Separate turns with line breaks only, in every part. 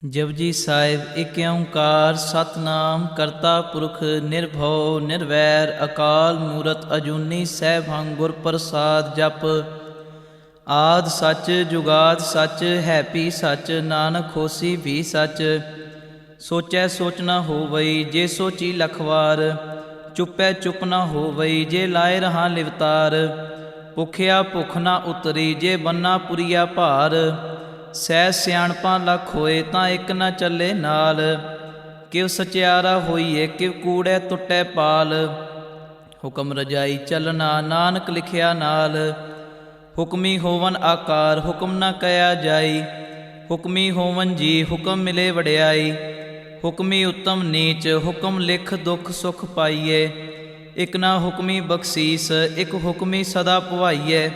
ਜਪੁਜੀ ਸਾਹਿਬ ਏਕ ਓੰਕਾਰ ਸਤਿਨਾਮ ਕਰਤਾ ਪੁਰਖ ਨਿਰਭਉ ਨਿਰਵੈਰ ਅਕਾਲ ਮੂਰਤ ਅਜੂਨੀ ਸੈਭੰ ਗੁਰ ਪ੍ਰਸਾਦ ਜਪ ਆਦਿ ਸੱਚ ਜੁਗਾਦ ਸੱਚ ਹੈਪੀ ਸੱਚ ਨਾਨਕ ਹੋਸੀ ਵੀ ਸੱਚ ਸੋਚੈ ਸੋਚ ਨ ਹੋਵਈ ਜੇ ਸੋਚੀ ਲਖ ਵਾਰ ਚੁੱਪੈ ਚੁੱਪ ਨ ਹੋਵਈ ਜੇ ਲਾਏ ਰਹਾ ਲਿਵਤਾਰ ਭੁਖਿਆ ਭੁਖ ਨ ਉਤਰੀ ਜੇ ਬੰਨਾ ਪੁਰੀਆ ਭਾਰ ਸਹਿ ਸਿਆਣਪਾਂ ਲੱਖ ਹੋਏ ਤਾਂ ਇੱਕ ਨਾ ਚੱਲੇ ਨਾਲ ਕਿਵ ਸਚਿਆਰਾ ਹੋਈਏ ਕਿਵ ਕੂੜੈ ਟੁੱਟੈ ਪਾਲ ਹੁਕਮ ਰਜਾਈ ਚੱਲਣਾ ਨਾਨਕ ਲਿਖਿਆ ਨਾਲ ਹੁਕਮੀ ਹੋਵਨ ਆਕਾਰ ਹੁਕਮ ਨਾ ਕਹਿਆ ਜਾਈ ਹੁਕਮੀ ਹੋਵਨ ਜੀ ਹੁਕਮ ਮਿਲੇ ਵਡਿਆਈ ਹੁਕਮੀ ਉੱਤਮ ਨੀਚ ਹੁਕਮ ਲਿਖ ਦੁਖ ਸੁਖ ਪਾਈਏ ਇਕ ਨਾ ਹੁਕਮੀ ਬਖਸ਼ੀਸ ਇਕ ਹੁਕਮੀ ਸਦਾ ਭਵਾਈਏ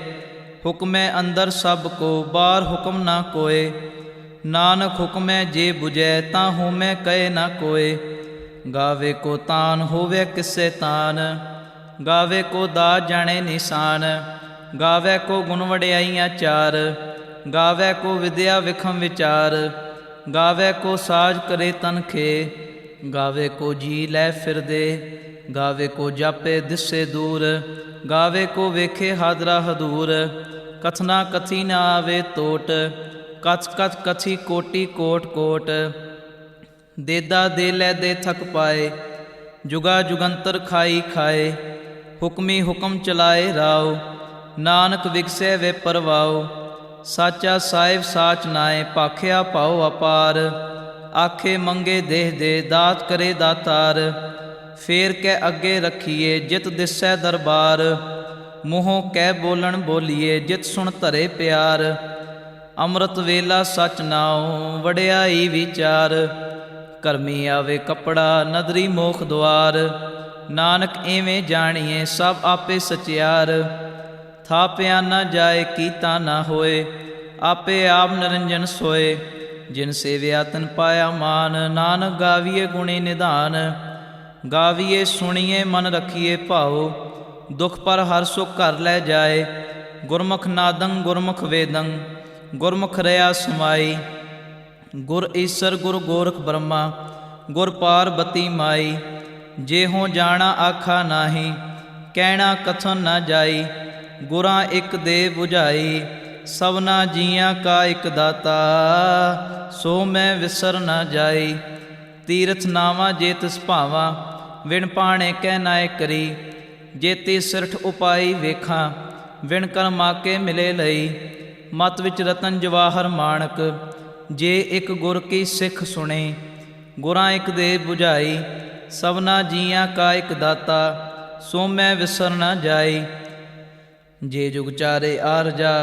ਹੁਕਮੈ ਅੰਦਰ ਸਭ ਕੋ ਬਾਹਰ ਹੁਕਮ ਨਾ ਕੋਏ ਨਾਨਕ ਹੁਕਮੈ ਜੇ ਬੁਝੈ ਤਾਂ ਹੋਮੈ ਕਹੇ ਨਾ ਕੋਏ ਗਾਵੇ ਕੋ ਤਾਨ ਹੋਵੇ ਕਿਸੇ ਤਾਨ ਗਾਵੇ ਕੋ ਦਾ ਜਾਣੇ ਨਿਸ਼ਾਨ ਗਾਵੇ ਕੋ ਗੁਣ ਵਡਿਆਈਆਂ ਚਾਰ ਗਾਵੇ ਕੋ ਵਿਦਿਆ ਵਿਖਮ ਵਿਚਾਰ ਗਾਵੇ ਕੋ ਸਾਜ ਕਰੇ ਤਨਖੇ ਗਾਵੇ ਕੋ ਜੀ ਲੈ ਫਿਰਦੇ ਗਾਵੇ ਕੋ ਜਾਪੇ ਦਿਸੇ ਦੂਰ ਗਾਵੇ ਕੋ ਵੇਖੇ ਹਾਦਰਾ ਹਦੂਰ ਕਥਨਾ ਕਥੀ ਨਾ ਆਵੇ ਤੋਟ ਕਥ ਕਥ ਕਥੀ ਕੋਟੀ ਕੋਟ ਕੋਟ ਦੇਦਾ ਦੇ ਲੈ ਦੇ ਥਕ ਪਾਏ ਜੁਗਾ ਜੁਗੰਤਰ ਖਾਈ ਖਾਏ ਹੁਕਮੀ ਹੁਕਮ ਚਲਾਏ ਰਾਓ ਨਾਨਕ ਵਿਗਸੈ ਵੇ ਪਰਵਾਓ ਸਾਚਾ ਸਾਹਿਬ ਸਾਚ ਨਾਏ ਭਾਖਿਆ ਭਾਉ ਅਪਾਰ ਆਖੇ ਮੰਗੇ ਦੇਹ ਦੇ ਦਾਤ ਕਰੇ ਦਾਤਾਰ ਫੇਰ ਕੇ ਅੱਗੇ ਰੱਖੀਏ ਜਿਤ ਦਿਸੈ ਦਰਬਾਰ ਮੂੰਹੋਂ ਕਹਿ ਬੋਲਣ ਬੋਲੀਏ ਜਿਤ ਸੁਣ ਧਰੇ ਪਿਆਰ ਅੰਮ੍ਰਿਤ ਵੇਲਾ ਸਚ ਨਾਉ ਵਡਿਆਈ ਵਿਚਾਰ ਕਰਮੀ ਆਵੇ ਕੱਪੜਾ ਨਦਰੀ ਮੋਖ ਦੁਆਰ ਨਾਨਕ ਐਵੇਂ ਜਾਣੀਏ ਸਭ ਆਪੇ ਸਚਿਆਰ ਥਾਪਿਆ ਨਾ ਜਾਏ ਕੀਤਾ ਨਾ ਹੋਏ ਆਪੇ ਆਪ ਨਿਰੰਜਨ ਸੋਏ ਜਿਨ ਸੇਵਿਆ ਤਨ ਪਾਇਆ ਮਾਨ ਨਾਨਕ ਗਾਵੀਏ ਗੁਣੀ ਨਿਧਾਨ ਗਾਵੀਏ ਸੁਣੀਏ ਮਨ ਰੱਖੀਏ ਭਾਉ ਦੁਖ ਪਰ ਹਰ ਸੁਖ ਘਰ ਲੈ ਜਾਏ ਗੁਰਮੁਖ ਨਾਦੰ ਗੁਰਮੁਖ ਵੇਦੰ ਗੁਰਮੁਖ ਰਿਆ ਸਮਾਈ ਗੁਰ ਈਸਰ ਗੁਰ ਗੋਰਖ ਬ੍ਰਹਮਾ ਗੁਰ ਪਾਰਬਤੀ ਮਾਈ ਜੇ ਹੋ ਜਾਣਾ ਆਖਾ ਨਾਹੀ ਕਹਿਣਾ ਕਥਨ ਨਾ ਜਾਈ ਗੁਰਾਂ ਇੱਕ ਦੇ 부ਝਾਈ ਸਭਨਾ ਜੀਆਂ ਕਾ ਇੱਕ ਦਾਤਾ ਸੋ ਮੈਂ ਵਿਸਰ ਨਾ ਜਾਈ ਤੀਰਥ ਨਾਵਾ ਜੇ ਤਿਸ ਭਾਵਾ ਵਿਣ ਪਾਣੇ ਕਹਿ ਨਾਏ ਕਰੀ ਜੇਤੀ ਸਿਰਠ ਉਪਾਈ ਵੇਖਾਂ ਵਿਣ ਕਰਮਾ ਕੇ ਮਿਲੇ ਲਈ ਮਤ ਵਿੱਚ ਰਤਨ ਜਵਾਹਰ ਮਾਣਕ ਜੇ ਇੱਕ ਗੁਰ ਕੀ ਸਿੱਖ ਸੁਣੇ ਗੁਰਾਂ ਇੱਕ ਦੇ 부ਝਾਈ ਸਭਨਾ ਜੀਆਂ ਕਾ ਇੱਕ ਦਾਤਾ ਸੋ ਮੈਂ ਵਿਸਰ ਨਾ ਜਾਈ ਜੇ ਜੁਗ ਚਾਰੇ ਆਰਜਾ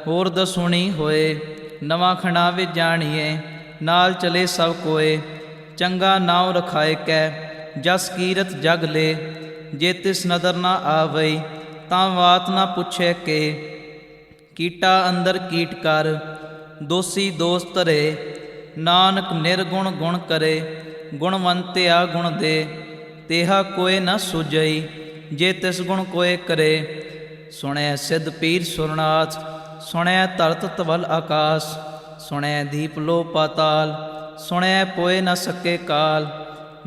ਹੋਰ ਦਸੁਣੀ ਹੋਏ ਨਵਾਂ ਖੰਡਾ ਵਿੱਚ ਜਾਣੀਏ ਨਾਲ ਚਲੇ ਸਭ ਕੋਏ ਚੰਗਾ ਨਾਉ ਰਖਾਏ ਕੈ ਜਸ ਕੀਰਤ ਜਗ ਲੇ ਜੇ ਤਿਸ ਨਦਰ ਨਾ ਆਵਈ ਤਾਂ ਬਾਤ ਨਾ ਪੁੱਛੇ ਕੇ ਕੀਟਾ ਅੰਦਰ ਕੀਟ ਕਰ ਦੋਸੀ ਦੋਸ ਧਰੇ ਨਾਨਕ ਨਿਰਗੁਣ ਗੁਣ ਕਰੇ ਗੁਣਵੰਤਿਆ ਗੁਣ ਦੇ ਤੇਹਾ ਕੋਏ ਨਾ ਸੁਜਈ ਜੇ ਤਿਸ ਗੁਣ ਕੋਏ ਕਰੇ ਸੁਣੈ ਸਿੱਧ ਪੀਰ ਸੁਰਨਾਥ ਸੁਣੈ ਧਰਤ ਤਵਲ ਆਕਾਸ ਸੁਣੈ ਦੀਪ ਲੋ ਪਾਤਾਲ ਸੁਣੈ ਪੋਏ ਨ ਸਕੇ ਕਾਲ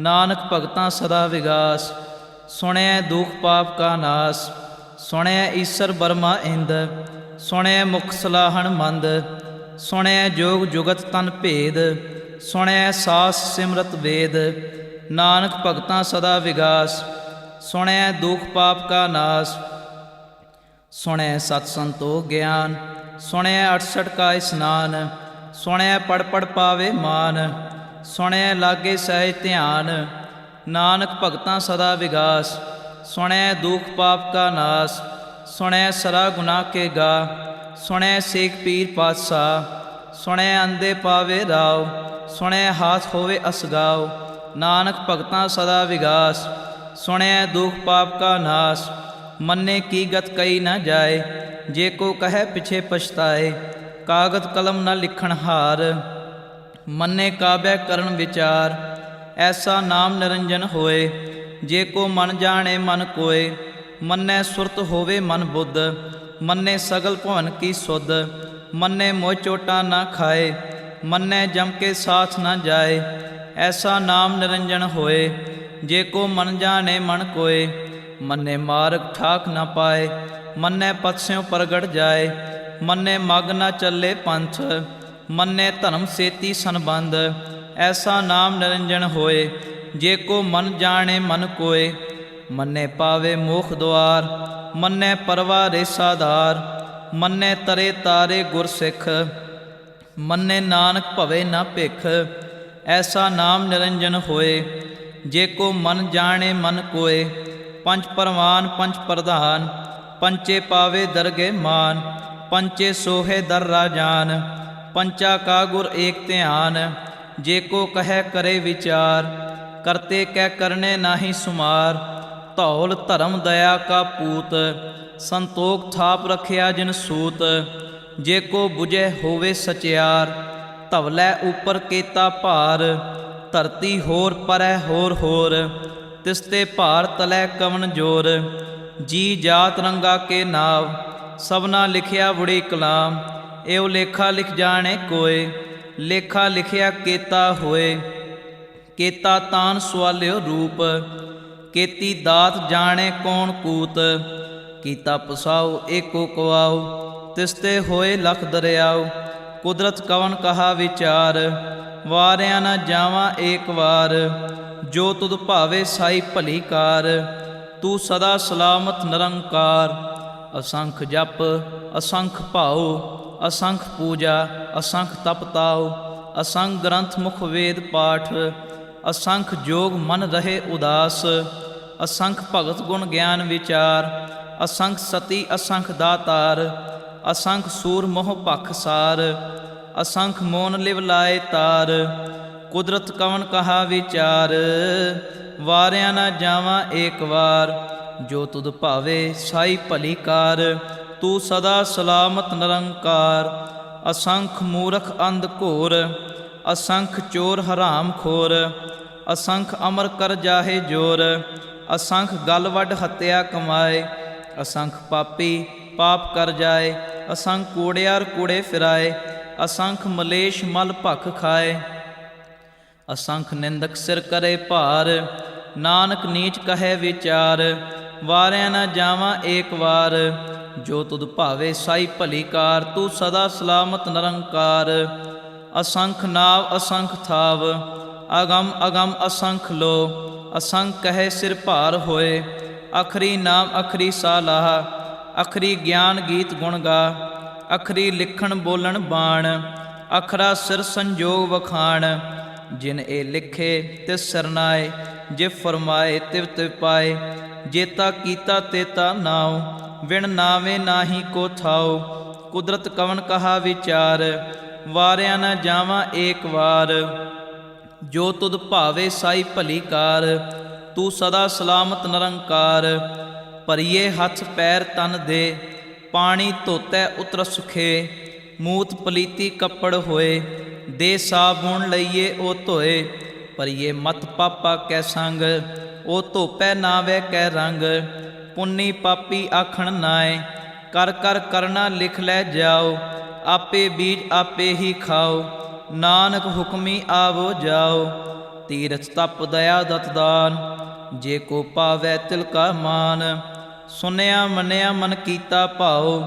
ਨਾਨਕ ਭਗਤਾਂ ਸਦਾ ਵਿਗਾਸ ਸੁਣਿਐ ਦੁਖ ਪਾਪ ਕਾ ਨਾਸ ਸੁਣਿਐ ਈਸਰ ਬਰਮਾ ਇੰਦ ਸੁਣਿਐ ਮੁਖ ਸਲਾਹਣ ਮੰਦ ਸੁਣਿਐ ਜੋਗ ਜੁਗਤ ਤਨ ਭੇਦ ਸੁਣਿਐ ਸਾਸ ਸਿਮਰਤ ਵੇਦ ਨਾਨਕ ਭਗਤਾਂ ਸਦਾ ਵਿਗਾਸ ਸੁਣਿਐ ਦੁਖ ਪਾਪ ਕਾ ਨਾਸ ਸੁਣਿਐ ਸਤ ਸੰਤੋਖ ਗਿਆਨ ਸੁਣਿਐ 68 ਕਾ ਇਸਨਾਨ ਸੁਣਿਐ ਪੜ ਪੜ ਪਾਵੇ ਮਾਨ ਸੁਣਿਐ ਲਾਗੇ ਸਹਿਜ ਧਿਆਨ ਨਾਨਕ ਭਗਤਾਂ ਸਦਾ ਵਿਗਾਸ ਸੁਣਿਐ ਦੁਖ ਪਾਪ ਕਾ ਨਾਸ ਸੁਣਿਐ ਸਰਾ ਗੁਨਾਹ ਕੇ ਗਾ ਸੁਣਿਐ ਸੇਖ ਪੀਰ ਪਾਤਸ਼ਾਹ ਸੁਣਿਐ ਅੰਦੇ ਪਾਵੇ ਰਾਵ ਸੁਣਿਐ ਹਾਥ ਹੋਵੇ ਅਸਗਾਓ ਨਾਨਕ ਭਗਤਾਂ ਸਦਾ ਵਿਗਾਸ ਸੁਣਿਐ ਦੁਖ ਪਾਪ ਕਾ ਨਾਸ ਮੰਨੇ ਕੀ ਗਤ ਕਈ ਨਾ ਜਾਏ ਜੇ ਕੋ ਕਹੈ ਪਿਛੇ ਪਛਤਾਏ ਕਾਗਦ ਕਲਮ ਨਾ ਲਿਖਣ ਹਾਰ ਮੰਨੇ ਕਾਬੈ ਕਰਨ ਵਿਚਾਰ ਐਸਾ ਨਾਮ ਨਿਰੰਜਨ ਹੋਏ ਜੇ ਕੋ ਮਨ ਜਾਣੇ ਮਨ ਕੋਏ ਮੰਨੈ ਸੁਰਤ ਹੋਵੇ ਮਨ ਬੁੱਧ ਮੰਨੇ ਸਗਲ ਭਵਨ ਕੀ ਸੁਧ ਮੰਨੇ ਮੋਹ ਚੋਟਾ ਨਾ ਖਾਏ ਮੰਨੈ ਜਮ ਕੇ ਸਾਥ ਨਾ ਜਾਏ। ਐਸਾ ਨਾਮ ਨਿਰੰਜਨ ਹੋਏ, ਜੇ ਕੋ ਮਨ ਜਾਣੇ ਮਨ ਕੋਏ। ਮੰਨੇ ਮਾਰਗ ਠਾਕ ਨਾ ਪਾਏ, ਮੰਨੈ ਪਥ ਸਿਉ ਪ੍ਰਗਟ ਜਾਏ। ਮੰਨੇ ਮਗ ਨਾ ਚੱਲੇ ਪੰਥ, ਮੰਨੇ ਧਰਮ ਸੇਤੀ ਸੰਬੰਧ। ਐਸਾ ਨਾਮ ਨਿਰੰਜਨ ਹੋਏ, ਜੇ ਕੋ ਮਨ ਜਾਣੇ ਮਨ ਕੋਏ। ਮੰਨੇ ਪਾਵੇ ਮੋਖ ਦੁਆਰ, ਮੰਨੇ ਪਰਵਾ ਰੇਸਾਧਾਰ। ਮੰਨੇ ਤਰੇ ਤਾਰੇ ਗੁਰ ਸਿੱਖ, ਮੰਨੇ ਨਾਨਕ ਭਵੇ ਨਾ ਭਿਖ। ਐਸਾ ਨਾਮ ਨਿਰੰਜਨ ਹੋਏ, ਜੇ ਕੋ ਮਨ ਜਾਣੇ ਮਨ ਕੋਏ। ਪੰਚ ਪਰਵਾਨ ਪੰਚ ਪ੍ਰਧਾਨ, ਪੰਚੇ ਪਾਵੇ ਦਰਗੇ ਮਾਨ। ਪੰਚੇ ਸੋਹੇ ਦਰ ਰਾਜਾਨ, ਪੰਚਾ ਕਾ ਗੁਰ ਏਕ ਧਿਆਨ। ਜੇ ਕੋ ਕਹੈ ਕਰੇ ਵਿਚਾਰ, ਕਰਤੇ ਕੈ ਕਰਨੇ ਨਾਹੀ ਸੁਮਾਰ। ਧੌਲ ਧਰਮ ਦਇਆ ਕਾ ਪੂਤ, ਸੰਤੋਖ ਥਾਪ ਰਖਿਆ ਜਿਨ ਸੂਤ। ਜੇ ਕੋ ਬੁਝੈ ਹੋਵੇ ਸਚਿਆਰ, ਧਵਲੈ ਉਪਰ ਕੇਤਾ ਭਾਰ। ਧਰਤੀ ਹੋਰ ਪਰੈ ਹੋਰ ਹੋਰ, ਤਿਸਤੇ ਭਾਰ ਤਲੈ ਕਵਨ ਜੋਰ। ਜੀ ਜਾਤ ਰੰਗਾ ਕੇ ਨਾਵ, ਸਭਨਾ ਲਿਖਿਆ ਬੁੜੀ ਕਲਾਮ। ਏਉ ਲੇਖਾ ਲਿਖ ਜਾਣੇ ਕੋਏ, ਲੇਖਾ ਲਿਖਿਆ ਕੇਤਾ ਹੋਏ। ਕੇਤਾ ਤਾਨ ਸਵਾਲਿਓ ਰੂਪ, ਕੇਤੀ ਦਾਤ ਜਾਣੇ ਕੌਣ ਕੂਤ। ਕੀਤਾ ਪਸਾਉ ਏਕੋ ਕਵਾਉ, ਤਿਸਤੇ ਹੋਏ ਲਖ ਦਰਿਆਉ। ਕੁਦਰਤ ਕਵਨ ਕਹਾ ਵਿਚਾਰ, ਵਾਰਿਆ ਨਾ ਜਾਵਾਂ ਏਕ ਵਾਰ। ਜੋ ਤੁਧ ਭਾਵੇ ਸਾਈ ਭਲੀ ਕਾਰ, ਤੂੰ ਸਦਾ ਸਲਾਮਤ ਨਿਰੰਕਾਰ। ਅਸੰਖ ਜਪ ਅਸੰਖ ਭਾਉ, ਅਸੰਖ ਪੂਜਾ ਅਸੰਖ ਤਪ ਤਾਉ। ਅਸੰਖ ਗ੍ਰੰਥ ਮੁਖ ਵੇਦ ਪਾਠ, ਅਸੰਖ ਜੋਗ ਮਨ ਰਹੇ ਉਦਾਸ। ਅਸੰਖ ਭਗਤ ਗੁਣ ਗਿਆਨ ਵਿਚਾਰ, ਅਸੰਖ ਸਤੀ ਅਸੰਖ ਦਾਤਾਰ। ਅਸੰਖ ਸੂਰ ਮੋਹ ਭਖ ਸਾਰ, ਅਸੰਖ ਮੋਨ ਲਿਵ ਲਾਏ ਤਾਰ। ਕੁਦਰਤ ਕਵਨ ਕਹਾ ਵਿਚਾਰ, ਵਾਰਿਆ ਨਾ ਜਾਵਾਂ ਏਕ ਵਾਰ। ਜੋ ਤੁਧ ਭਾਵੇ ਸਾਈ ਭਲੀ ਕਾਰ, ਤੂੰ ਸਦਾ ਸਲਾਮਤ ਨਿਰੰਕਾਰ। ਅਸੰਖ ਮੂਰਖ ਅੰਧ ਘੋਰ, ਅਸੰਖ ਚੋਰ ਹਰਾਮ ਖੋਰ। ਅਸੰਖ ਅਮਰ ਕਰ ਜਾਹੇ ਜੋਰ, ਅਸੰਖ ਗਲ ਵੱਢ ਹੱਤਿਆ ਕਮਾਏ। ਅਸੰਖ ਪਾਪੀ ਪਾਪ ਕਰ ਜਾਏ, ਅਸੰਖ ਕੂੜਿਆਰ ਕੂੜੇ ਫਿਰਾਏ। ਅਸੰਖ ਮਲੇਸ਼ ਮਲ ਭਖ ਖਾਏ, ਅਸੰਖ ਨਿੰਦਕ ਸਿਰ ਕਰੇ ਭਾਰ। ਨਾਨਕ ਨੀਚ ਕਹੈ ਵਿਚਾਰ, ਵਾਰਿਆ ਨਾ ਜਾਵਾਂ ਏਕ ਵਾਰ। ਜੋ ਤੁਧ ਭਾਵੇ ਸਾਈ ਭਲੀ ਕਾਰ, ਤੂੰ ਸਦਾ ਸਲਾਮਤ ਨਿਰੰਕਾਰ। ਅਸੰਖ ਨਾਵ ਅਸੰਖ ਥਾਵ, ਅਗਮ ਅਗਮ ਅਸੰਖ ਲੋ। ਅਸੰਖ ਕਹੈ ਸਿਰ ਭਾਰ ਹੋਏ, ਅਖਰੀ ਨਾਮ ਅਖਰੀ ਸਾਲਾਹ। ਅਖਰੀ ਗਿਆਨ ਗੀਤ ਗੁਣ ਗਾ, ਅਖਰੀ ਲਿਖਣ ਬੋਲਣ ਬਾਣ। ਅਖਰਾ ਸਿਰ ਸੰਜੋਗ ਵਖਾਣ, ਜਿਨ ਇਹ ਲਿਖੇ ਤਿਸ ਸਰਨਾਏ। ਜੇ ਫਰਮਾਏ ਤਿਵ ਤਿਵ ਪਾਏ, ਜੇਤਾ ਕੀਤਾ ਤੇਤਾ ਨਾਉ। ਵਿਣ ਨਾਵੇ ਨਾਹੀ ਕੋ ਥਾਉ, ਕੁਦਰਤ ਕਵਨ ਕਹਾ ਵਿਚਾਰ। ਵਾਰਿਆ ਨਾ ਜਾਵਾਂ ਏਕ ਵਾਰ। ਜੋ ਤੁਧ ਭਾਵੇ ਸਾਈ ਭਲੀ ਕਾਰ, ਤੂੰ ਸਦਾ ਸਲਾਮਤ ਨਿਰੰਕਾਰ। ਭਰੀਏ ਹੱਥ ਪੈਰ ਤਨ ਦੇ, ਪਾਣੀ ਧੋਤੈ ਉਤਰ ਸੁਖੇ। ਮੂਤ ਪਲੀਤੀ ਕੱਪੜ ਹੋਏ, ਦੇ ਸਾਬੁਣ ਲਈਏ ਉਹ ਧੋਏ। ਭਰੀਏ ਮਤ ਪਾਪਾ ਕੈ ਸੰਗ, ਉਹ ਧੋਪੈ ਨਾਵੇ ਕੈ ਰੰਗ। ਪੁੰਨੀ ਪਾਪੀ ਆਖਣ ਨਾਏ, ਕਰ ਕਰ ਕਰਨਾ ਲਿਖ ਲੈ ਜਾਓ। ਆਪੇ ਬੀਜ ਆਪੇ ਹੀ ਖਾਓ, ਨਾਨਕ ਹੁਕਮੀ ਆਵੋ ਜਾਓ। ਤੀਰਥ ਤਪ ਦਇਆ ਦਤ ਦਾਨ, ਜੇ ਕੋ ਪਾਵੈ ਤਿਲ ਕਾ ਮਾਨ। ਸੁਨਿਆ ਮੰਨਿਆ ਮਨ ਕੀਤਾ ਭਾਉ,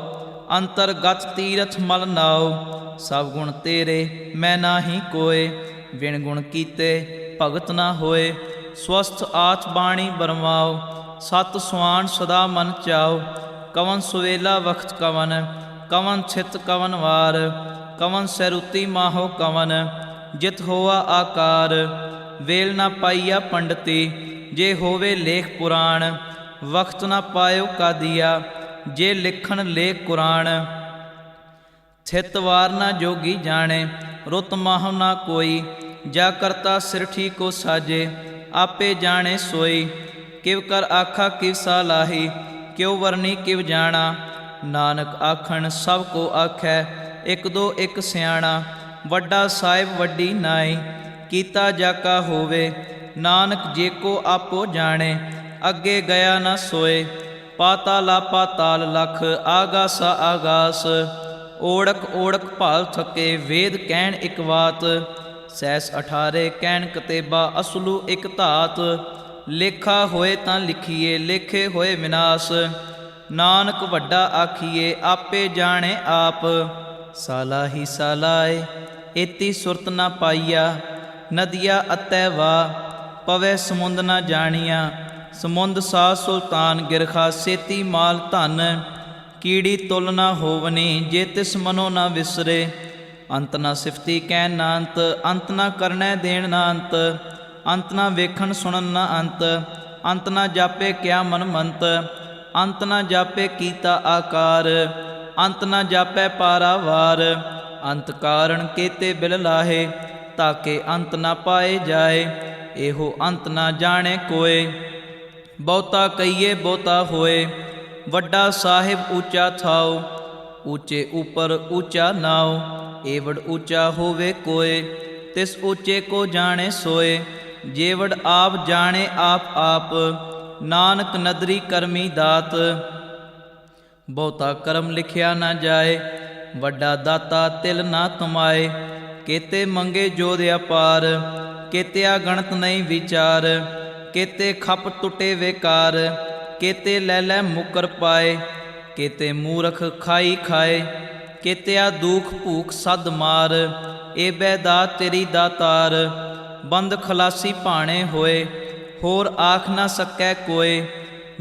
ਅੰਤਰਗਤ ਤੀਰਥ ਮਲ ਨਾਉ। ਸਭ ਗੁਣ ਤੇਰੇ ਮੈਂ ਨਾਹੀ ਕੋਏ, ਵਿਣ ਗੁਣ ਕੀਤੇ ਭਗਤ ਨਾ ਹੋਏ। ਸਵਸਥ ਆਚ ਬਾਣੀ ਬਰਮਾਓ, ਸਤ ਸੁਆਣ ਸਦਾ ਮਨ ਚਾਓ। ਕਵਨ ਸੁਵੇਲਾ ਵਖਤ ਕਵਨ, ਕਵਨ ਛਿਤ ਕਵਨ ਵਾਰ। ਕਵਨ ਸੈਰੂਤੀ ਮਾਹੋ ਕਵਨ, ਜਿਤ ਹੋਆ ਆਕਾਰ। ਵੇਲ ਨਾ ਪਾਈਆ ਪੰਡਤੀ, ਜੇ ਹੋਵੇ ਲੇਖ ਪੁਰਾਣ। ਵਖਤ ਨਾ ਪਾਇਓ ਕਾਦੀਆ, ਜੇ ਲਿਖਣ ਲੇਖ ਕੁਰਾਨ। ਥਿਤ ਵਾਰ ਨਾ ਜੋਗੀ ਜਾਣੇ, ਰੁੱਤ ਮਾਹ ਨਾ ਕੋਈ। ਜਾ ਕਰਤਾ ਸਿਰਠੀ ਕੋ ਸਾਜੇ, ਆਪੇ ਜਾਣੇ ਸੋਈ। ਕਿਵ ਕਰ ਆਖਾ ਕਿਵ ਸਾਲਾਹੀ, ਕਿਉ ਵਰਨੀ ਕਿਵ ਜਾਣਾ। ਨਾਨਕ ਆਖਣ ਸਭ ਕੋ ਆਖੈ, ਇਕ ਦੋ ਇਕ ਸਿਆਣਾ। ਵੱਡਾ ਸਾਹਿਬ ਵੱਡੀ ਨਾਈ, ਕੀਤਾ ਜਾਕਾ ਹੋਵੇ। ਨਾਨਕ ਜੇ ਕੋ ਆਪੋ ਜਾਣੇ, ਅੱਗੇ ਗਿਆ ਨਾ ਸੋਏ। ਪਾਤਾਲਾ ਪਾਤਾਲ ਲਖ, ਆਗਾਸਾ ਆਗਾਸ। ਓੜਕ ਓੜਕ ਭਾਲ ਥਕੇ ਵੇਦ ਕਹਿਣ ਇਕ ਵਾਤ। ਸੈਸ 18 ਕਹਿਣ ਕਤੇਬਾ ਅਸਲੂ ਇਕ ਧਾਤ। ਲੇਖਾ ਹੋਏ ਤਾਂ ਲਿਖੀਏ ਲੇਖੇ ਹੋਏ ਵਿਨਾਸ਼। ਨਾਨਕ ਵੱਡਾ ਆਖੀਏ ਆਪੇ ਜਾਣੇ ਆਪ। ਸਾਲਾ ਹੀ ਸਾਲਾਏ ਏਤੀ ਸੁਰਤ ਨਾ ਪਾਈਆ। ਨਦੀਆ ਅਤੈ ਵਾ ਪਵੈ ਸਮੁੰਦ ਨਾ ਜਾਣੀਆਂ। ਸਮੁੰਦ ਸਾ ਸੁਲਤਾਨ ਗਿਰਖਾ ਸੇਤੀ ਮਾਲ ਧਨ। ਕੀੜੀ ਤੁਲ ਨਾ ਹੋਵਨੀ ਜੇ ਤਿਸ ਮਨੋ ਨਾ ਵਿਸਰੇ। ਅੰਤ ਨਾ ਸਿਫਤੀ ਕਹਿਣ ਨਾ ਅੰਤ ਅੰਤ ਨਾ ਕਰਨੈ ਦੇਣ ਨਾ ਅੰਤ। ਅੰਤ ਨਾ ਵੇਖਣ ਸੁਣਨ ਨਾ ਅੰਤ ਅੰਤ ਨਾ ਜਾਪੇ ਕਿਆ ਮਨ ਮੰਤ। ਅੰਤ ਨਾ ਜਾਪੇ ਕੀਤਾ ਆਕਾਰ ਅੰਤ ਨਾ ਜਾਪੈ ਪਾਰਾਵਾਰ। ਅੰਤ ਕਾਰਣ ਕੇਤੇ ਬਿਲ ਲਾਹੇ ਤਾਕੇ ਅੰਤ ਨਾ ਪਾਏ ਜਾਏ। ਇਹੋ ਅੰਤ ਨਾ ਜਾਣੇ ਕੋਏ ਬਹੁਤਾ ਕਹੀਏ ਬਹੁਤਾ ਹੋਏ। ਵੱਡਾ ਸਾਹਿਬ ਉੱਚਾ ਥਾਉ ਉੱਚੇ ਉੱਪਰ ਉੱਚਾ ਨਾਉ। ਏਵੜ ਉੱਚਾ ਹੋਵੇ ਕੋਏ ਤਿਸ ਉੱਚੇ ਕੋ ਜਾਣੇ ਸੋਏ। ਜੇਵੜ ਆਪ ਜਾਣੇ ਆਪ ਆਪ ਨਾਨਕ ਨਦਰੀ ਕਰਮੀ ਦਾਤ। ਬਹੁਤਾ ਕਰਮ ਲਿਖਿਆ ਨਾ ਜਾਏ ਵੱਡਾ ਦਾਤਾ ਤਿਲ ਨਾ ਤੁਮਾਏ। ਕੇਤੇ ਮੰਗੇ ਜੋਧ ਅਪਾਰ ਕੇਤਿਆ ਗਣਤ ਨਹੀਂ ਵਿਚਾਰ। ਕੇਤੇ ਖੱਪ ਟੁੱਟੇ ਵੇਕਾਰ ਕੇਤੇ ਲੈ ਲੈ ਮੁਕਰ ਪਾਏ। ਕੇਤੇ ਮੂਰਖ ਖਾਈ ਖਾਏ ਕੇਤਿਆ ਦੁਖ ਭੂਖ ਸਦ ਮਾਰ। ਏ ਬੈ ਦਾਤ ਤੇਰੀ ਦਾਤਾਰ ਬੰਦ ਖਲਾਸੀ ਭਾਣੇ ਹੋਏ। ਹੋਰ ਆਖ ਨਾ ਸਕੈ ਕੋਏ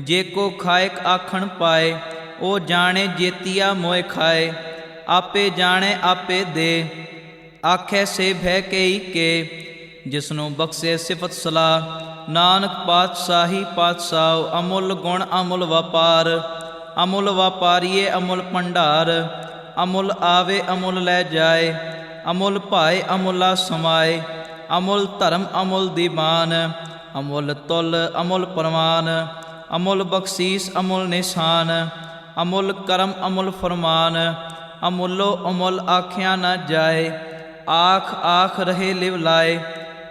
ਜੇ ਕੋ ਖਾਇਕ ਆਖਣ ਪਾਏ। ਉਹ ਜਾਣੇ ਜੇਤੀਆ ਮੋਏ ਖਾਏ ਆਪੇ ਜਾਣੇ ਆਪੇ ਦੇ। ਆਖੇ ਸੇ ਭੈ ਕਈ ਕੇ ਜਿਸਨੂੰ ਬਖਸ਼ੇ ਸਿਫਤ ਸਲਾਹ। ਨਾਨਕ ਪਾਤਸ਼ਾਹੀ ਪਾਤਸ਼ਾਹ ਅਮੁੱਲ ਗੁਣ ਅਮੁੱਲ ਵਪਾਰ। ਅਮੁੱਲ ਵਪਾਰੀਏ ਅਮੁੱਲ ਭੰਡਾਰ। ਅਮੁੱਲ ਆਵੇ ਅਮੁੱਲ ਲੈ ਜਾਏ। ਅਮੁੱਲ ਭਾਏ ਅਮੁੱਲਾ ਸਮਾਏ। ਅਮੁੱਲ ਧਰਮ ਅਮੁੱਲ ਦੀਵਾਨ। ਅਮੁੱਲ ਤੁਲ ਅਮੁੱਲ ਪ੍ਰਮਾਨ। ਅਮੁੱਲ ਬਖਸ਼ੀਸ ਅਮੁੱਲ ਨਿਸ਼ਾਨ। ਅਮੁੱਲ ਕਰਮ ਅਮੁੱਲ ਫਰਮਾਨ। ਅਮੁੱਲੋ ਅਮੁੱਲ ਆਖਿਆ ਨਾ ਜਾਏ। ਆਖ ਆਖ ਰਹੇ ਲਿਵ ਲਾਏ।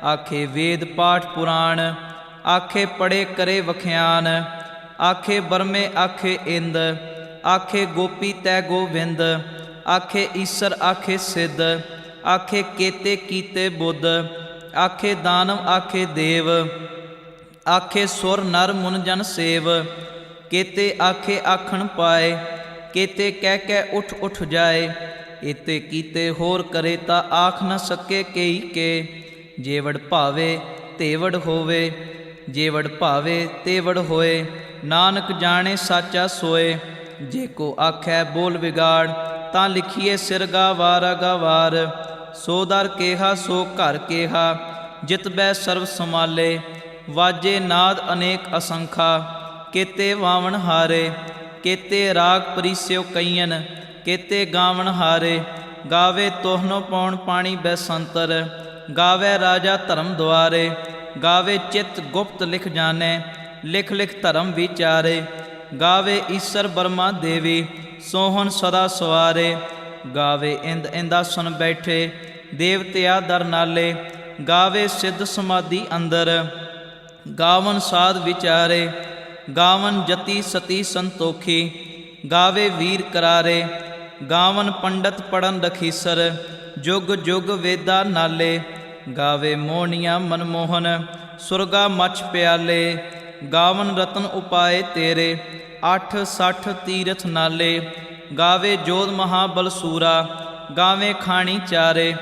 ਆਖੇ ਵੇਦ ਪਾਠ ਪੁਰਾਣ ਆਖੇ ਪੜੇ ਕਰੇ ਵਖਿਆਨ। ਆਖੇ ਬਰਮੇ ਆਖੇ ਇੰਦ ਆਖੇ ਗੋਪੀ ਤੈ ਗੋਵਿੰਦ। ਆਖੇ ਈਸਰ ਆਖੇ ਸਿੱਧ ਆਖੇ ਕੇਤੇ ਕੀਤੇ ਬੁੱਧ। ਆਖੇ ਦਾਨਵ ਆਖੇ ਦੇਵ ਆਖੇ ਸੁਰ ਨਰ ਮੁਨ ਜਨ ਸੇਵ। ਕੇਤੇ ਆਖੇ ਆਖਣ ਪਾਏ ਕੇਤੇ ਕਹਿ ਕਹਿ ਉਠ ਉਠ ਜਾਏ। ਏਤੇ ਕੀਤੇ ਹੋਰ ਕਰੇ ਤਾਂ ਆਖ ਨਾ ਸਕੇ ਕਈ ਕੇ। ਜੇਵੜ ਭਾਵੇ ਤੇਵੜ ਹੋਵੇ ਜੇਵੜ ਭਾਵੇ ਤੇਵੜ ਹੋਏ। ਨਾਨਕ ਜਾਣੇ ਸਾਚਾ ਸੋਏ। ਜੇ ਕੋ ਆਖੈ ਬੋਲ ਵਿਗਾੜ ਤਾਂ ਲਿਖੀਏ ਸਿਰ ਗਾਵਾਰ ਗਾਵਾਰ। ਸੋ ਦਰ ਕੇਹਾ ਸੋ ਘਰ ਕੇਹਾ ਜਿਤ ਬੈ ਸਰਬ ਸਮਾਲੇ। ਵਾਜੇ ਨਾਦ ਅਨੇਕ ਅਸੰਖਾ ਕੇਤੇ ਵਾਵਣ ਹਾਰੇ। ਕੇਤੇ ਰਾਗ ਪਰੀਸਿਓ ਕਈਨ ਕੇਤੇ ਗਾਵਣ ਹਾਰੇ। ਗਾਵੇ ਤੋਹਨੋ ਪੌਣ ਪਾਣੀ ਬੈਸੰਤਰ ਗਾਵੇ ਰਾਜਾ ਧਰਮ ਦੁਆਰੇ। ਗਾਵੇ ਚਿੱਤ ਗੁਪਤ ਲਿਖ ਜਾਣੈ ਲਿਖ ਲਿਖ ਧਰਮ ਵਿਚਾਰੇ। ਗਾਵੇ ਈਸਰ ਬਰਮਾ ਦੇਵੀ ਸੋਹਣ ਸਦਾ ਸਵਾਰੇ। ਗਾਵੇ ਇੰਦ ਇੰਦਾਸਨ ਬੈਠੇ ਦੇਵਤਿਆ ਦਰ ਨਾਲੇ। ਗਾਵੇ ਸਿੱਧ ਸਮਾਧੀ ਅੰਦਰ ਗਾਵਨ ਸਾਧ ਵਿਚਾਰੇ। ਗਾਵਨ ਜਤੀ ਸਤੀ ਸੰਤੋਖੀ ਗਾਵੇ ਵੀਰ ਕਰਾਰੇ। ਗਾਵਨ ਪੰਡਤ ਪੜਨ ਰਖੀਸਰ ਜੁਗ ਜੁਗ ਵੇਦਾ ਨਾਲੇ। ਗਾਵੇ ਮੋਹਣੀਆਂ ਮਨਮੋਹਨ ਸੁਰਗਾ ਮਛ ਪਿਆਲੇ। ਗਾਵਨ ਰਤਨ ਉਪਾਏ ਤੇਰੇ 8 ਤੀਰਥ ਨਾਲੇ। ਗਾਵੇ ਜੋਧ ਮਹਾਬਲ ਸੂਰਾ ਗਾਵੇ ਖਾਣੀ ਚਾਰੇ।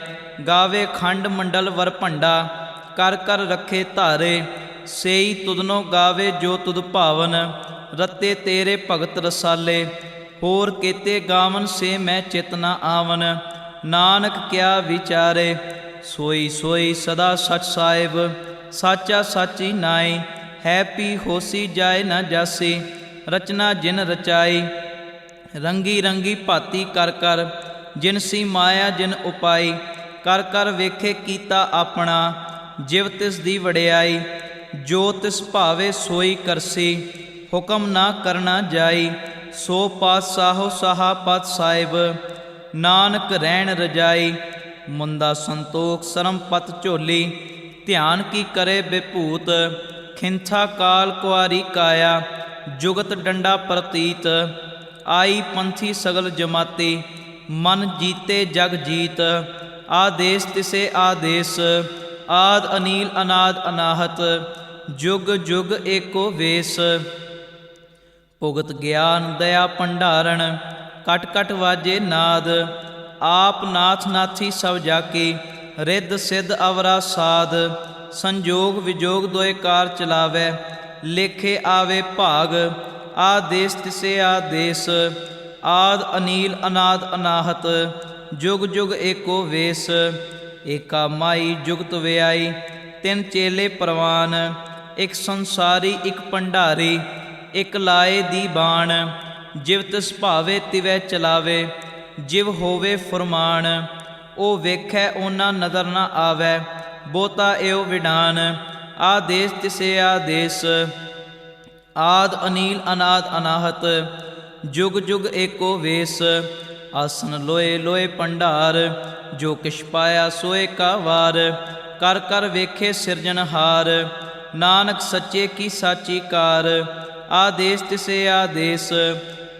ਗਾਵੇ ਖੰਡ ਮੰਡਲ ਵਰ ਭੰਡਾ ਕਰ ਕਰ ਰੱਖੇ ਧਾਰੇ। ਸੇਈ ਤੁਧਨੋ ਗਾਵੇ ਜੋ ਤੁਧ ਭਾਵਨ ਰਤੇ ਤੇਰੇ ਭਗਤ ਰਸਾਲੇ। ਹੋਰ ਕੇਤੇ ਗਾਵਨ ਸੇ ਮੈਂ ਚਿਤ ਨਾ ਆਵਨ ਨਾਨਕ ਕਿਆ ਵਿਚਾਰੇ। ਸੋਈ ਸੋਈ ਸਦਾ ਸਚ ਸਾਹਿਬ ਸਾਚਾ ਸਾਚੀ ਨਾਈ। ਹੈ ਪੀ ਹੋਸੀ ਜਾਏ ਨਾ ਜਾਸੀ ਰਚਨਾ ਜਿਨ ਰਚਾਈ। ਰੰਗੀ ਰੰਗੀ ਭਾਤੀ ਕਰ ਕਰ ਜਿਨਸੀ ਮਾਇਆ ਜਿਨ ਉਪਾਈ। ਕਰ ਕਰ ਵੇਖੇ ਕੀਤਾ ਆਪਣਾ ਜਿਵ ਤਿਸ ਦੀ ਵਡਿਆਈ। ਜੋ ਤਿਸ ਭਾਵੇ ਸੋਈ ਕਰਸੀ ਹੁਕਮ ਨਾ ਕਰਨਾ ਜਾਈ। ਸੋ ਪਾਤਸ਼ਾਹੋ ਸਾਹਾ ਪਤ ਸਾਹਿਬ ਨਾਨਕ ਰਹਿਣ ਰਜਾਈ। ਮੁੰਦਾ ਸੰਤੋਖ ਸਰਮ ਪਤ ਝੋਲੀ ਧਿਆਨ ਕੀ ਕਰੇ ਬਿਭੂਤ। ਖਿੰਥਾ ਕਾਲ ਕੁਆਰੀ ਕਾਇਆ ਜੁਗਤ ਡੰਡਾ ਪ੍ਰਤੀਤ। ਆਈ ਪੰਥੀ ਸਗਲ ਜਮਾਤੀ ਮਨ ਜੀਤੇ ਜਗ ਜੀਤ। ਆਦੇਸ ਤਿਸੇ ਆਦੇਸ, ਆਦ ਅਨੀਲ ਅਨਾਦ ਅਨਾਹਤ, ਜੁਗ ਜੁਗ ਏਕੋ ਵੇਸ। ਭੁਗਤ ਗਿਆਨ ਦਇਆ ਭੰਡਾਰਨ, ਕਟ ਕਟ ਵਾਜੇ ਨਾਦ। ਆਪ ਨਾਥ ਨਾਥੀ ਸਭ ਜਾਕੀ, ਰਿੱਧ ਸਿੱਧ ਅਵਰਾ ਸਾਧ। ਸੰਜੋਗ ਵਿਜੋਗ ਦੋਇ ਕਾਰ ਚਲਾਵੈ, ਲੇਖੇ ਆਵੇ ਭਾਗ। ਆਦੇਸ ਤਿਸੇ ਆਦੇਸ, ਆਦ ਅਨੀਲ ਅਨਾਦ ਅਨਾਹਤ, ਜੁਗ ਜੁਗ ਏਕੋ ਵੇਸ। ਏਕਾ ਮਾਈ ਜੁਗਤ ਵਿਆਈ, ਤਿੰਨ ਚੇਲੇ ਪ੍ਰਵਾਨ। ਇੱਕ ਸੰਸਾਰੀ ਇੱਕ ਭੰਡਾਰੀ, ਇੱਕ ਲਾਏ ਦੀ ਬਾਣ। ਜਿਵ ਤਿਸ ਭਾਵੇ ਤਿਵੈ ਚਲਾਵੇ, ਜਿਵ ਹੋਵੇ ਫੁਰਮਾਨ। ਉਹ ਵੇਖੈ ਓਨਾ ਨਦਰ ਨਾ ਆਵੈ, ਬਹੁਤਾ ਏਉ ਵਿਡਾਨ। ਆਦੇਸ ਤਿਸੇ ਆਦੇਸ, ਆਦ ਅਨੀਲ ਅਨਾਦ ਅਨਾਹਤ, ਜੁਗ ਜੁਗ ਏਕੋ ਵੇਸ। ਆਸਨ ਲੋਏ ਲੋਏ ਭੰਡਾਰ, ਜੋ ਕਿਛ ਪਾਇਆ ਸੋਏ ਕਾ ਵਾਰ। ਕਰ ਕਰ ਵੇਖੇ ਸਿਰਜਨਹਾਰ, ਨਾਨਕ ਸੱਚੇ ਕੀ ਸਾਚੀ ਕਾਰ। ਆਦੇਸ ਤਿਸੇ ਆਦੇਸ,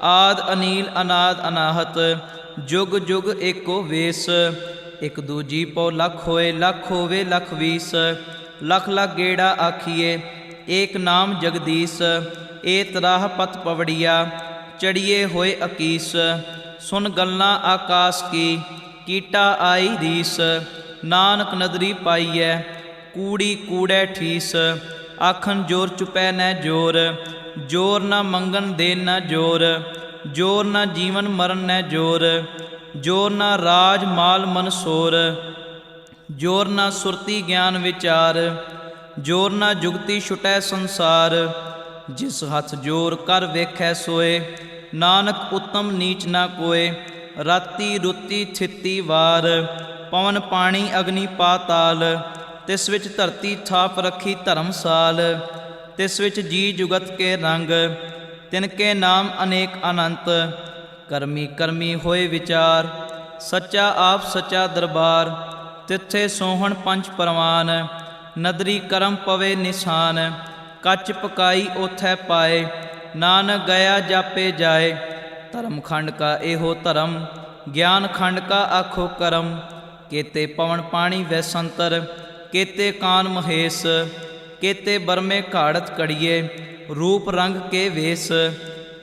ਆਦ ਅਨੀਲ ਅਨਾਦ ਅਨਾਹਤ, ਜੁਗ ਜੁਗ ਏਕੋ ਵੇਸ। ਇੱਕ ਦੂਜੀ ਪਉ ਲੱਖ ਹੋਏ, ਲੱਖ ਹੋਵੇ ਲੱਖ ਵੀਸ। ਲੱਖ ਲੱਖ ਗੇੜਾ ਆਖੀਏ, ਏਕ ਨਾਮ ਜਗਦੀਸ਼। ਏ ਤਰਾਹ ਪਤ ਪਵੜੀਆ, ਚੜੀਏ ਹੋਏ ਅਕੀਸ। ਸੁਨ ਗੱਲਾਂ ਆਕਾਸ ਕੀ, ਕੀਟਾ ਆਈ ਰੀਸ। ਨਾਨਕ ਨਦਰੀ ਪਾਈਐ, ਕੂੜੀ ਕੂੜੈ ਠੀਸ। ਆਖਣ ਜੋਰ ਚੁਪੈ ਨੈ ਜੋਰ, ਜੋਰ ਨਾ ਮੰਗਣ ਦੇਨ ਨਾ ਜੋਰ। ਜੋਰ ਨਾ ਜੀਵਨ ਮਰਨ ਨੈ ਜੋਰ, ਜੋਰ ਨਾ ਰਾਜ ਮਾਲ ਮਨਸੋਰ। ਜੋਰ ਨਾ ਸੁਰਤੀ ਗਿਆਨ ਵਿਚਾਰ, ਜੋਰ ਨਾ ਜੁਗਤੀ ਛੁਟੈ ਸੰਸਾਰ। ਜਿਸ ਹੱਥ ਜੋਰ ਕਰ ਵੇਖੈ ਸੋਏ, ਨਾਨਕ ਉਤਮ ਨੀਚ ਨਾ ਕੋਏ। ਰਾਤੀ ਰੁੱਤੀ ਥਿੱਤੀ ਵਾਰ, ਪਵਨ ਪਾਣੀ ਅਗਨੀ ਪਾਤਾਲ। ਤਿਸ ਵਿੱਚ ਧਰਤੀ ਥਾਪ ਰੱਖੀ ਧਰਮਸਾਲ। ਤਿਸ ਵਿੱਚ ਜੀ ਜੁਗਤ ਕੇ ਰੰਗ, ਤਿਨ ਕੇ ਨਾਮ ਅਨੇਕ ਅਨੰਤ। ਕਰਮੀ ਕਰਮੀ ਹੋਏ ਵਿਚਾਰ, ਸੱਚਾ ਆਪ ਸੱਚਾ ਦਰਬਾਰ। ਤਿੱਥੇ ਸੋਹਣ ਪੰਚ ਪਰਵਾਨ, ਨਦਰੀ ਕਰਮ ਪਵੇ ਨਿਸ਼ਾਨ। ਕੱਚ ਪਕਾਈ ਓਥੈ ਪਾਏ, ਨਾਨਕ ਗਿਆ ਜਾਪੇ ਜਾਏ। ਧਰਮ ਖੰਡ ਕਾ ਇਹੋ ਧਰਮ, ਗਿਆਨ ਖੰਡ ਕਾ ਆਖੋ ਕਰਮ। ਕੇਤੇ ਪਵਨ ਪਾਣੀ ਵੈਸੰਤਰ, ਕੇਤੇ ਕਾਨ ਮਹੇਸ਼। ਕੇਤੇ ਬਰਮੇ ਘਾੜਤ ਕੜੀਏ, ਰੂਪ ਰੰਗ ਕੇ ਵੇਸ।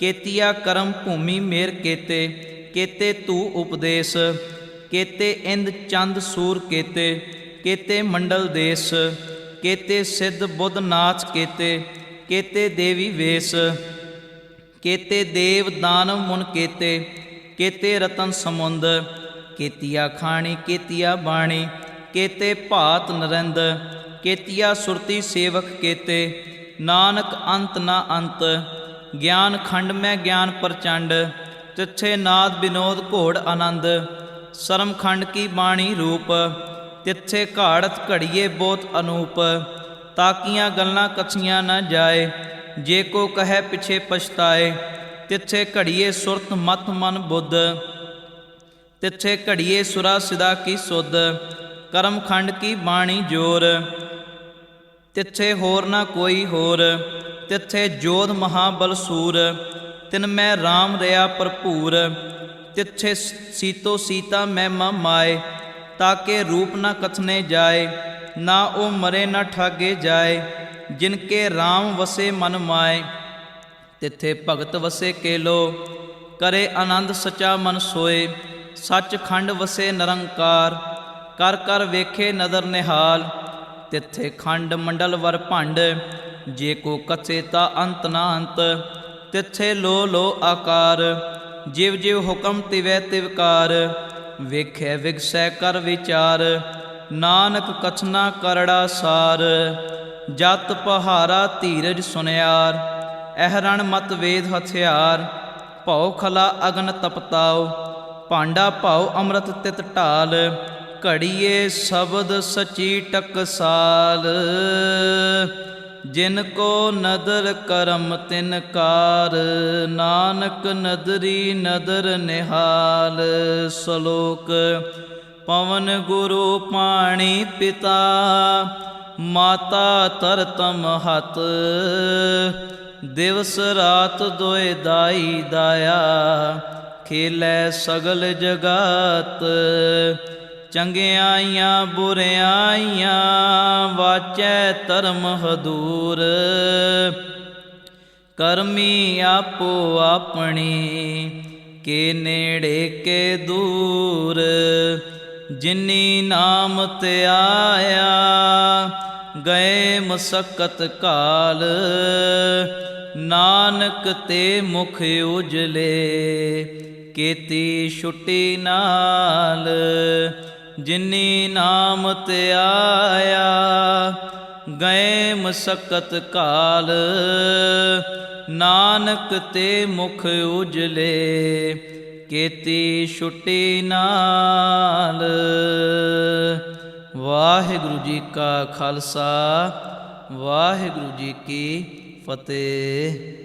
ਕੇਤੀਆ ਕਰਮ ਭੂਮੀ ਮੇਰ ਕੇਤੇ, ਕੇਤੇ ਧੂ ਉਪਦੇਸ਼। ਕੇਤੇ ਇੰਦ ਚੰਦ ਸੂਰ ਕੇਤੇ, ਕੇਤੇ ਮੰਡਲ ਦੇਸ। ਕੇਤੇ ਸਿੱਧ ਬੁੱਧ ਨਾਥ ਕੇਤੇ, ਕੇਤੇ ਦੇਵੀ ਵੇਸ। ਕੇਤੇ ਦੇਵ ਦਾਨਵ ਮੁਨ ਕੇਤੇ, ਕੇਤੇ ਰਤਨ ਸਮੁੰਦ। ਕੇਤੀਆ ਖਾਣੀ ਕੇਤੀਆ ਬਾਣੀ, ਕੇਤੇ ਭਾਤ ਨਰਿੰਦ। ਕੇਤੀਆ ਸੁਰਤੀ ਸੇਵਕ ਕੇਤੇ, ਨਾਨਕ ਅੰਤ ਨਾ ਅੰਤ। ਗਿਆਨ ਖੰਡ ਮੈਂ ਗਿਆਨ ਪ੍ਰਚੰਡ, ਤਿੱਥੇ ਨਾਦ ਵਿਨੋਦ ਘੋੜ ਆਨੰਦ। ਸਰਮ ਖੰਡ ਕੀ ਬਾਣੀ ਰੂਪ, ਤਿੱਥੇ ਘਾੜਤ ਘੜੀਏ ਬਹੁਤ ਅਨੂਪ। ਤਾਕੀਆਂ ਗੱਲਾਂ ਕਥੀਆਂ ਨਾ ਜਾਏ, ਜੇ ਕੋ ਕਹੈ ਪਿਛੇ ਪਛਤਾਏ। ਤਿੱਥੇ ਘੜੀਏ ਸੁਰਤ ਮਤ ਮਨ ਬੁੱਧ, ਤਿੱਥੇ ਘੜੀਏ ਸੁਰਾ ਸਿਦਾ ਕੀ ਸੁਧ। ਕਰਮ ਖੰਡ ਕੀ ਬਾਣੀ ਜੋਰ, ਤਿੱਥੇ ਹੋਰ ਨਾ ਕੋਈ ਹੋਰ। ਤਿੱਥੇ ਜੋਧ ਮਹਾਬਲ ਸੂਰ, ਤਿਨ ਮੈਂ ਰਾਮ ਰਿਆ ਭਰਪੂਰ। ਤਿੱਥੇ ਸੀਤੋ ਸੀਤਾ ਮਹਿਮਾ ਮਾਏ, ਤਾਕੇ ਰੂਪ ਨਾ ਕਥਨੇ ਜਾਏ। ਨਾ ਉਹ ਮਰੇ ਨਾ ਠਾਗੇ ਜਾਏ, ਜਿਨ ਕੇ ਰਾਮ ਵਸੇ ਮਨ ਮਾਏ। ਤਿੱਥੇ ਭਗਤ ਵਸੇ ਕੇਲੋ, ਕਰੇ ਆਨੰਦ ਸਚਾ ਮਨ ਸੋਏ। ਸੱਚ ਖੰਡ ਵਸੇ ਨਿਰੰਕਾਰ, ਕਰ ਕਰ ਵੇਖੇ ਨਦਰ ਨਿਹਾਲ। ਤਿੱਥੇ ਖੰਡ ਮੰਡਲ ਵਰ ਭੰਡ, ਜੇ ਕੋ ਕਥੇ ਤਾ ਅੰਤ ਨਾ ਅੰਤ। ਤਿੱਥੇ ਲੋ ਲੋ ਆਕਾਰ, ਜਿਵ ਜਿਵ ਹੁਕਮ ਤਿਵੈ ਤਿਵਕਾਰ। ਵੇਖੈ ਵਿਗਸੈ ਕਰ ਵਿਚਾਰ, ਨਾਨਕ ਕਥਨਾ ਕਰੜਾ ਸਾਰ। ਜਤ ਪਹਾਰਾ ਧੀਰਜ ਸੁਨਿਆਰ, ਅਹਰਣ ਮਤ ਵੇਦ ਹਥਿਆਰ। ਭਉ ਖਲਾ ਅਗਨ ਤਪਤਾਉ, ਭਾਂਡਾ ਭਾਉ ਅੰਮ੍ਰਿਤ ਤਿਤ ਢਾਲ। ਘੜੀਏ ਸ਼ਬਦ ਸਚੀ ਟਕਸਾਲ, ਜਿਨ ਕੋ ਨਦਰ ਕਰਮ ਤਿਨ ਕਾਰ। ਨਾਨਕ ਨਦਰੀ ਨਦਰ ਨਿਹਾਲ। ਸ਼ਲੋਕ। ਪਵਨ ਗੁਰੂ ਪਾਣੀ ਪਿਤਾ, ਮਾਤਾ ਧਰਤਮ ਹੱਤ। ਦਿਵਸ ਰਾਤ ਦੋਇ ਦਾਈ ਦਾਇਆ, ਖੇਲੈ ਸਗਲ ਜਗਤ। ਚੰਗਿਆਈਆਂ ਬੁਰਿਆਈਆਂ ਵਾਚੈ ਧਰਮ ਹਦੂਰ। ਕਰਮੀ ਆਪੋ ਆਪਣੀ ਕੇ ਨੇੜੇ ਕੇ ਦੂਰ। ਜਿਨੀ ਨਾਮ ਧਿਆਇਆ ਗਏ ਮਸਕਤ ਕਾਲ। ਨਾਨਕ ਤੇ ਮੁਖ ਉਜਲੇ ਕੀਤੀ ਛੁੱਟੀ ਨਾਲ। ਜਿਨੀ ਨਾਮ ਧਿਆਇਆ ਗਏ ਮਸਕਤ ਕਾਲ। ਨਾਨਕ ਤੇ ਮੁਖ ਉਜਲੇ ਕੀਤੀ ਛੁੱਟੀ ਨਾਲ। ਵਾਹਿਗੁਰੂ ਜੀ ਕਾ ਖਾਲਸਾ, ਵਾਹਿਗੁਰੂ ਜੀ ਕੀ ਫਤਿਹ।